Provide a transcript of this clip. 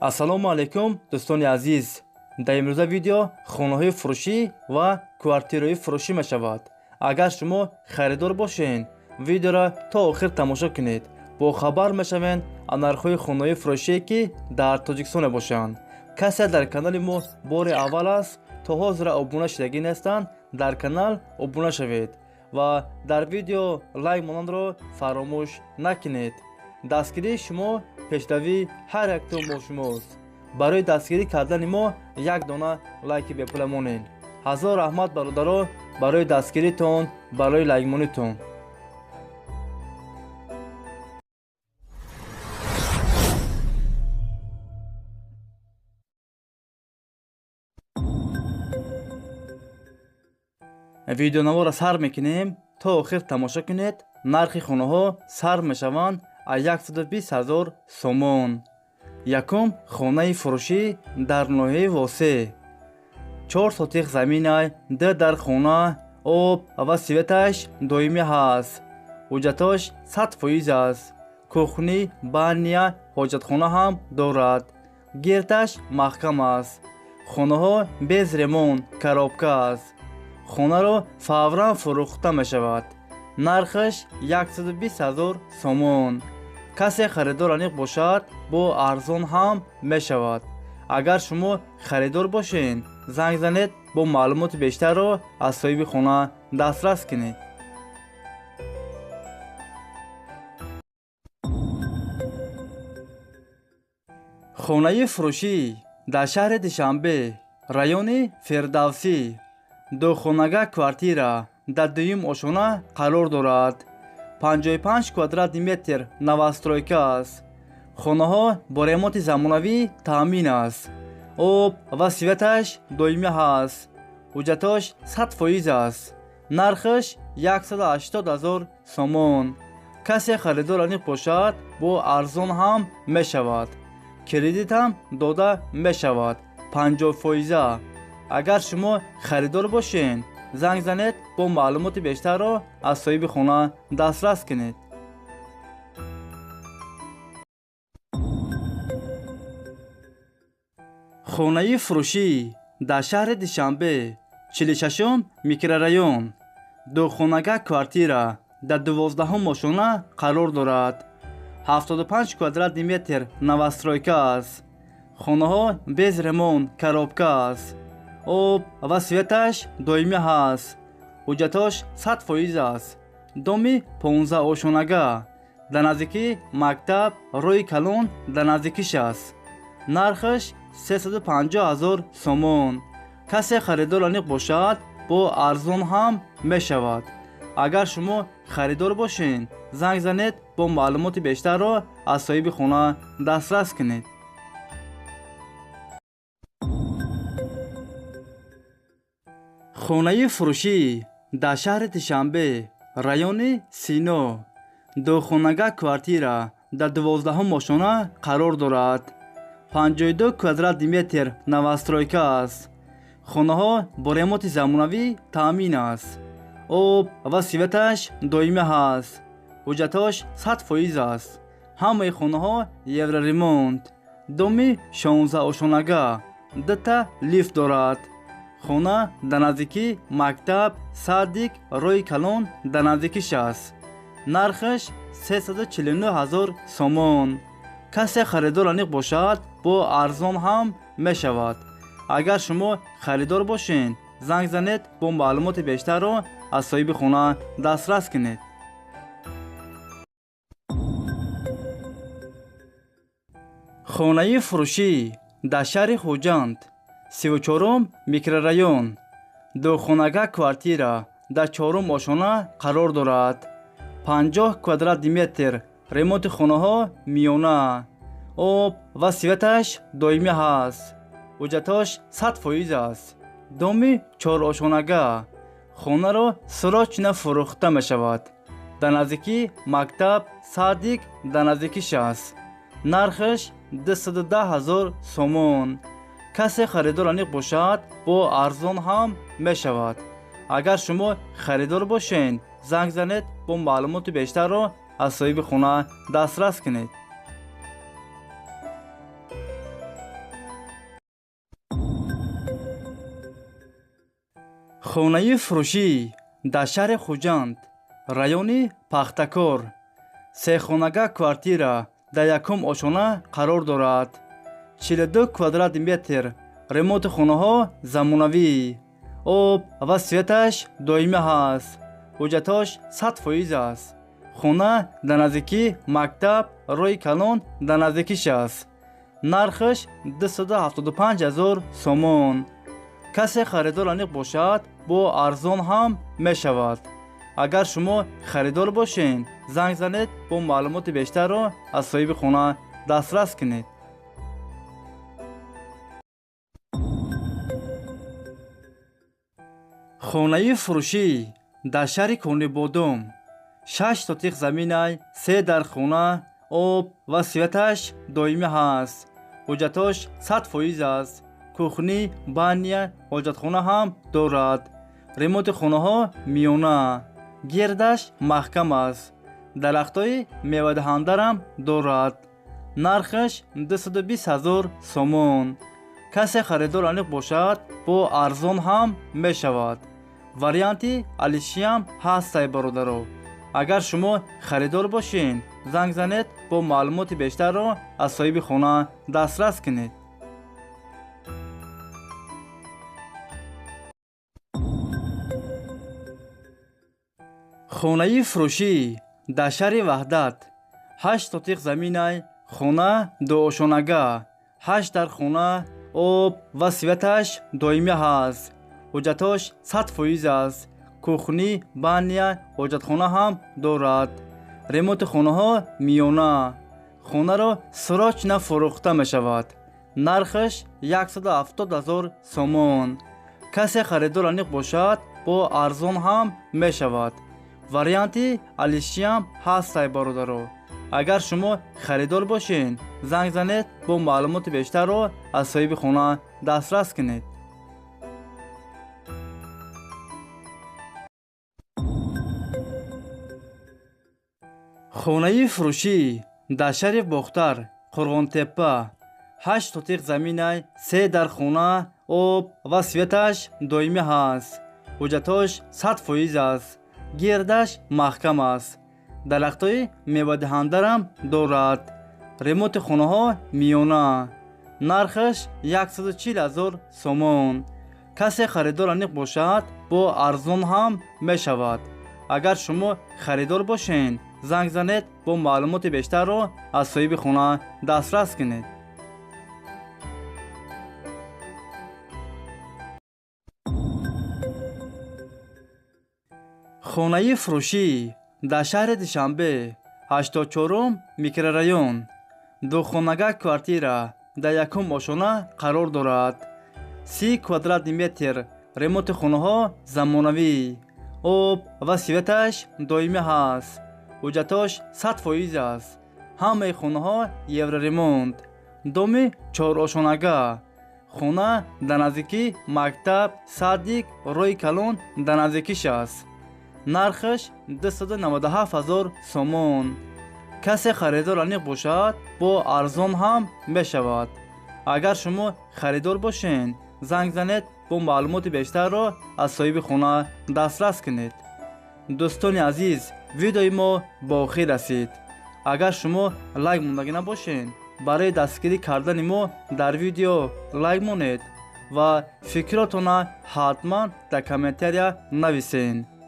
ассалому алайкум дӯстони азиз. дар имрӯза видео хонаҳои фурӯшӣ ва квартираҳои фурӯшӣ мешавад. агар шумо харидор бошед, видеоро то охир тамошо кунед. бохабар мешавед нархҳои хонаҳои фурӯшие ки дар Тоҷикистон мебошанд. касе дар канали мо бори аввал аст, то ҳозир обуна шудагӣ нестанд, дар канал обуна шавед ва дар видео лайк монандро фаромӯш накунед. дастгирии шумо пешравии ҳар яктон мо шумост. барои дастгирӣ кардани мо як дона лайки бепула монед. ҳазор раҳмат бародаро барои дастгиритон, барои лайкмонитон. видеонаворро сар мекунем, то охир тамошо кунед. нархи хонаҳо сар мешаванд аз 120,000 сомон. якум хонаи фурӯшӣ дар ноҳияи Восе. 4 сотиқ заминай, 2 дар хона, об ва светаш доимӣ ҳаст. ҳуҷҷатош 100% аст. кухни, баня, ҳоҷатхона ҳам дорад. гирдаш маҳкам аст. хонаҳо без ремонт, коробка аст. хонаро фавран фурӯхта мешавад. нархаш 120,000 сомон. касе харидор аниқ бошад, бо арзон ҳам мешавад. агар шумо харидор бошед, занг занед, бо маълумоти бештарро аз соҳиби хона дастрас кунед. хонаи фурӯшӣ дар шаҳри Душанбе, райони Фирдавсӣ. духонага квартира дар дуюм ошона қарор дорад. 55 квадрат метр новостройка аст. хонаҳо бо ремонти замонавӣ таъмин аст. об ва светаш доимӣ ҳаст. ҳуҷҷатош 100% аст. нархаш 180,000 сомон. касе харидор аниқ бошад, бо арзон ҳам мешавад. кредитам дода мешавад 50%. агар шумо харидор бошед, занг занед, бо маълумоти бештарро аз соҳиби хона дастрас кунед. хонаи фурӯшӣ дар шаҳри Душанбе, 46-ум микрорайон. духонага квартира дар 12-ум ошона қарор дорад. 75 квадрат метр новостройка аст. хонаҳо без ремонт, коробка аст. об ва светаш доимӣ ҳаст. ҳуҷҷатош 100% аст. доми 15 ошонага. дар наздикии мактаб, рӯи калон дар наздикиш аст. нархаш 350,000 сомон. касе харидор аниқ бошад, бо арзон ҳам мешавад. агар шумо харидор бошед, занг занед, бо маълумоти бештарро аз соҳиби хона дастрас кунед. хонаи фурӯшӣ дар шаҳри Душанбе, райони Сино. духонага квартира дар 12-ум ошона қарор дорад. 52 квадрат метр новостройка аст. хонаҳо бо ремонти замонавӣ таъмин аст. об ва светаш доимӣ ҳаст. ҳуҷҷатош 100% аст. ҳамаи хонаҳо евроремонт. доми 16 ошонага. 2 лифт дорад. хона дар наздикии мактаб, садик, рӯи калон дар наздикиш аст. нархаш 349,000 сомон. касе харидор аниқ бошад, бо арзон ҳам мешавад. агар шумо харидор бошед, занг занед, бо маълумоти бештарро аз соҳиби хона дастрас кунед. хонаи фурӯшӣ дар шаҳри Хуҷанд, 34-ум микрорайон. духонага квартира дар 4-ум ошона қарор дорад. 50 квадрат метр. ремонти хонаҳо миёна. об ва светаш доимӣ ҳаст. ҳуҷҷатош 100% аст. доми 4 ошонага. хонаро сӯрочина фурӯхта мешавад. дар наздикии мактаб, садик дар наздикиш аст. нархаш 210,000 сомон. касе харидор аниқ бошад, бо арзон ҳам мешавад. агар шумо харидор бошед, занг занед, бо маълумоти бештарро аз соҳиби хона дастрас кунед. хонаи фурӯшӣ дар шаҳри Хуҷанд, райони Пахтакор, сехонага квартира дар якум ошона қарор дорад. 42 квадрат метр, ремонти хонаҳо замонавӣ, об ва светаш доимӣ ҳаст. ҳуҷҷатош 100% аст. хона дар наздикии мактаб, роҳи калон дар наздикиш аст. нархаш 275 000 сомон. касе харидор аниқ бошад, бо арзон ҳам мешавад. агар шумо харидор бошед, занг занед, бо маълумоти бештарро аз соҳиби хона дастрас кунед. хонаи фурӯшӣ дар шаҳри Конибодум, 6 сотиқ заминай, 3 дар хона, об ва светаш доимӣ ҳаст. ҳуҷҷатош 100% аст. кухни, баня, ҳоҷатхона ҳам дорад. ремонти хонаҳо миёна, гирдаш маҳкам аст. дарахтҳои мевадиҳандарам дорад. нархаш 220 000 сомон. касе харидор аниқ бошад, бо арзон ҳам мешавад. варианти алишиям ҳастай бародаро. агар шумо харидор бошед, занг занед, бо маълумоти бештарро аз соҳиби хона дастрас кунед. хонаи фурӯшӣ дар шаҳри Ваҳдат, 8 сотиқ заминай, хона дуошонага, 8 дар хона, об ва светаш доимӣ ҳаст. ҳуҷҷатош 100% аст. кухни, баня, ҳоҷатхона ҳам дорад. ремонти хонаҳо миёна. хонаро сӯроч нафурӯхта мешавад. нархаш 170 000 сомон. касе харидор аниқ бошад, бо арзон ҳам мешавад. варианти алишиям ҳастай бародаро. агар шумо харидор бошед, занг занед, бо маълумоти бештарро аз соҳиби хона дастрас кунед. хонаи фурӯшӣ дар шаҳри Бохтар, Қурғонтеппа, 8 сотиқ заминай, 3 дар хона, об ва светаш доимӣ ҳаст. ҳуҷҷатош 100% аст. гирдаш маҳкам аст. дарахтҳои мевадиҳандарам дорад. ремонти хонаҳо миёна. нархаш 140 000 сомон. касе харидор аниқ бошад, бо арзон ҳам мешавад. агар шумо харидор бошед, занг занед, бо маълумоти бештарро аз соҳиби хона дастрас кунед. хонаи фурӯшӣ дар шаҳри Душанбе, 84 микрорайон, духонага квартира дар якум ошона қарор дорад. 30 квадрат метр, ремонти хонаҳо замонавӣ, об ва светаш доимӣ ҳаст. ҳуҷҷатош 100% аст. ҳамаи хонаҳо евроремонт. доми 4 ошонага. хона дар наздикии мактаб, садик, роҳи калон дар наздикиш аст. нархаш 297 000 сомон. касе харидор аниқ бошад, бо арзон ҳам мешавад. агар шумо харидор бошед, занг занед, бо маълумоти бештарро аз соҳиби хона дастрас кунед. дӯстони азиз, видеои мо ба охир расид. агар шумо лайк мондагӣ набошед, барои дастгирӣ кардани мо дар видео лайк монед ва фикротона ҳатман дар комментария нависед.